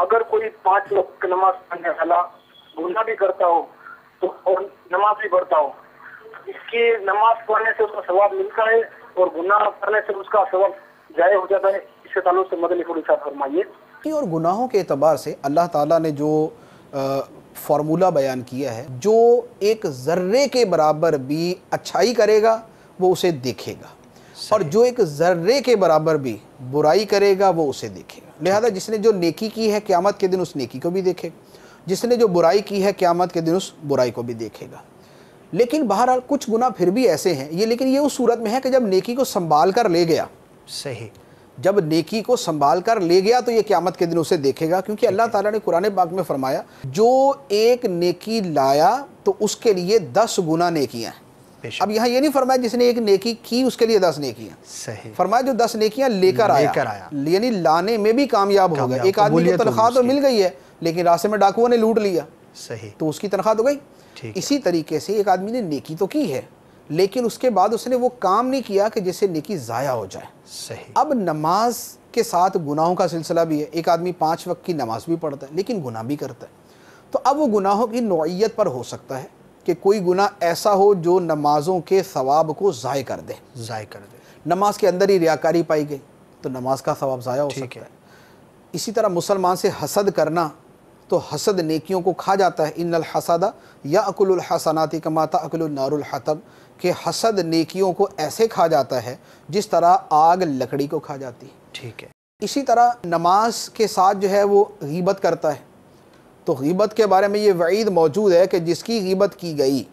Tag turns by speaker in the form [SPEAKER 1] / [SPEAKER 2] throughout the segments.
[SPEAKER 1] اگر کوئی 5 وقت کی نماز پڑھنے والا گناہ بھی کرتا ہو تو اور نماز بھی پڑھتا ہو، اس کی نماز پڑھنے سے اس کا ثواب ملتا ہے اور گناہ کرنے سے اس کا ثواب ضائع ہو جاتا ہے؟ اس کے تعلق سے مدنی پھول ارشاد فرمائیے۔
[SPEAKER 2] اور گناہوں کے اعتبار سے اللہ تعالیٰ نے جو فارمولہ بیان کیا ہے، جو ایک ذرے کے برابر بھی اچھائی کرے گا وہ اسے دیکھے گا، اور جو ایک ذرے کے برابر بھی برائی کرے گا وہ اسے دیکھے گا۔ لہذا جس نے جو نیکی کی ہے قیامت کے دن اس نیکی کو بھی دیکھے گا، جس نے جو برائی کی ہے قیامت کے دن اس برائی کو بھی دیکھے گا۔ لیکن بہرحال کچھ گناہ پھر بھی ایسے ہیں، لیکن یہ اس صورت میں ہے کہ جب نیکی کو سنبھال کر لے گیا،
[SPEAKER 3] صحیح،
[SPEAKER 2] جب نیکی کو سنبھال کر لے گیا تو یہ قیامت کے دن اسے دیکھے گا، کیونکہ اللہ تعالیٰ نے قرآن پاک میں فرمایا جو ایک نیکی لایا تو اس کے لیے 10 گنا نیکیاں ہیں۔ اب یہاں یہ نہیں فرمایا جس نے ایک نیکی کی اس کے لیے 10 نیکیاں،
[SPEAKER 3] صحیح،
[SPEAKER 2] فرمایا جو 10 نیکیاں لے کر آیا، یعنی لانے میں بھی کامیاب ہو گیا۔ ایک آدمی کو تنخواہ تو مل گئی ہے لیکن راستے میں ڈاکوؤں نے لوٹ لیا،
[SPEAKER 3] صحیح،
[SPEAKER 2] تو اس کی تنخواہ تو گئی۔ اسی طریقے سے ایک آدمی نے نیکی تو کی ہے لیکن اس کے بعد اس نے وہ کام نہیں کیا کہ جس سے نیکی ضائع ہو جائے۔
[SPEAKER 3] صحیح،
[SPEAKER 2] اب نماز کے ساتھ گناہوں کا سلسلہ بھی ہے۔ ایک آدمی 5 وقت کی نماز بھی پڑھتا ہے لیکن گناہ بھی کرتا ہے، تو اب وہ گناہوں کی نوعیت پر ہو سکتا ہے کہ کوئی گناہ ایسا ہو جو نمازوں کے ثواب کو ضائع کر دے۔ نماز کے اندر ہی ریاکاری پائی گئی تو نماز کا ثواب ضائع ہو سکتا ہے۔ اسی طرح مسلمان سے حسد کرنا، تو حسد نیکیوں کو کھا جاتا ہے۔ ان الحسد یاکل الحسنات کما تاکل النار الحطب، کہ حسد نیکیوں کو ایسے کھا جاتا ہے جس طرح آگ لکڑی کو کھا جاتی ہے۔
[SPEAKER 3] ٹھیک ہے۔
[SPEAKER 2] اسی طرح نماز کے ساتھ جو ہے وہ غیبت کرتا ہے، تو غیبت کے بارے میں یہ وعید موجود ہے کہ جس کی غیبت کی گئی،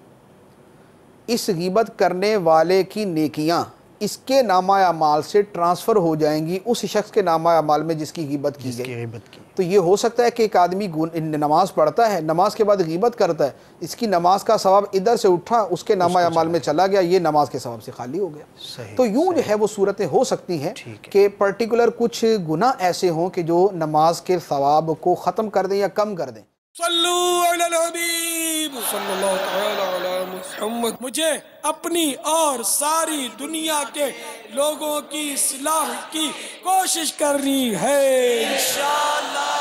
[SPEAKER 2] اس غیبت کرنے والے کی نیکیاں اس کے نامہ اعمال سے ٹرانسفر ہو جائیں گی اس شخص کے نامہ اعمال میں جس کی غیبت کی گئی۔ تو یہ ہو سکتا ہے کہ ایک آدمی نماز پڑھتا ہے، نماز کے بعد غیبت کرتا ہے، اس کی نماز کا ثواب ادھر سے اٹھا اس کے نامہ اعمال میں چلا گیا، یہ نماز کے ثواب سے خالی ہو گیا۔ تو یوں جو ہے وہ صورتیں ہو سکتی ہیں کہ پرٹیکولر کچھ گناہ ایسے ہوں کہ جو نماز کے ثواب کو ختم کر دیں یا کم کر دیں۔
[SPEAKER 4] صلو علی الحبیب صلی اللہ تعالی علی محمد۔ مجھے اپنی اور ساری دنیا کے لوگوں کی اصلاح کی کوشش کرنی ہے انشاءاللہ۔